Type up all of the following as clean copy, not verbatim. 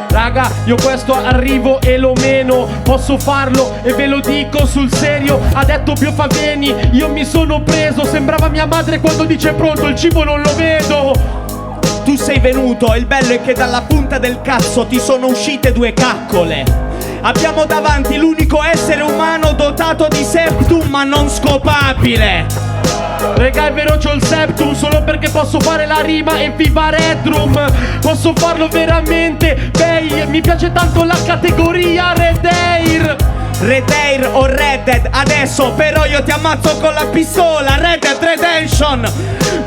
Raga, io questo arrivo e lo meno, posso farlo e ve lo dico sul serio. Ha detto Biofa vieni, io mi sono preso, sembrava mia madre quando dice pronto, il cibo non lo vedo. Tu sei venuto, il bello è che dalla punta del cazzo ti sono uscite due caccole. Abbiamo davanti l'unico essere umano dotato di septum ma non scopabile. Raga, è vero, c'ho il septum solo perché posso fare la rima e viva Redrum. Posso farlo veramente, beh, mi piace tanto la categoria Red Air. Red Air o Red Dead, adesso però io ti ammazzo con la pistola. Red Dead Redemption.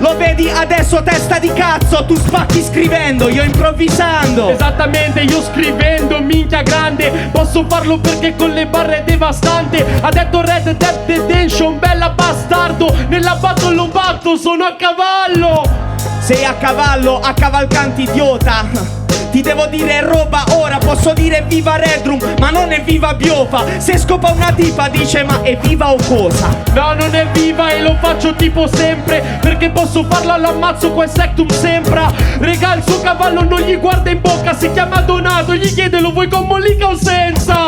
Lo vedi adesso testa di cazzo, tu spacchi scrivendo, io improvvisando. Esattamente, io scrivendo, minchia grande. Posso farlo perché con le barre è devastante. Ha detto Red Dead Redemption, bella bastardo. Nella battle lo batto, sono a cavallo. Sei a cavallo, a cavalcanti idiota. Ti devo dire roba ora, posso dire viva Redrum, ma non è viva Biofa. Se scopa una tipa dice ma è viva o cosa? No, non è viva e lo faccio tipo sempre, perché posso farlo all'ammazzo quel sectum sembra. Regà, il suo cavallo non gli guarda in bocca, si chiama Donato, gli chiede lo vuoi con mollica o senza?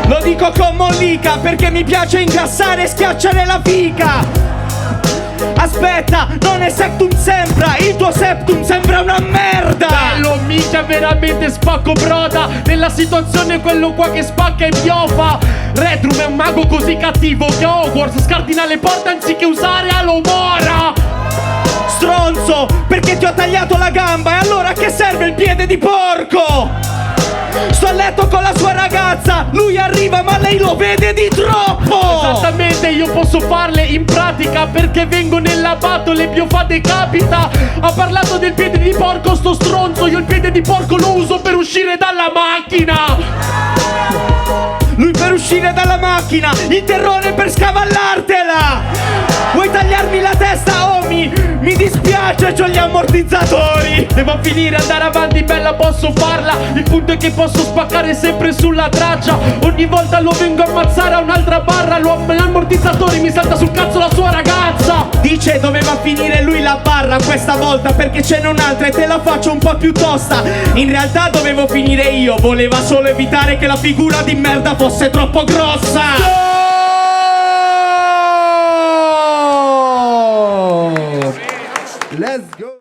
Lo dico con mollica perché mi piace ingrassare e schiacciare la fica. Aspetta, non è septum sembra, il tuo septum sembra una merda. Bello, mica veramente spacco broda. Nella situazione quello qua che spacca è Biofa. Redrum è un mago così cattivo che Hogwarts scardina le porte anziché usare Alomora. Stronzo, perché ti ho tagliato la gamba e allora a che serve il piede di porco? Sto a letto con la sua ragazza, lui arriva ma lei lo vede di troppo. Esattamente, io posso farle in pratica perché vengo nella battle e Biofa decapita. Ha parlato del piede di porco sto stronzo, io il piede di porco lo uso per uscire dalla macchina. Lui per uscire dalla macchina, il terrore per scavallartela. Vuoi tagliarmi la testa, Omi? Mi dispiace, c'ho gli ammortizzatori. Devo finire, andare avanti, bella, posso farla. Il punto è che posso spaccare sempre sulla traccia. Ogni volta lo vengo a ammazzare a un'altra barra. L'ammortizzatore mi salta sul cazzo la sua ragazza. Dice doveva finire lui la barra questa volta perché ce n'è un'altra e te la faccio un po' più tosta. In realtà dovevo finire io, voleva solo evitare che la figura di merda fosse troppo grossa. Let's go.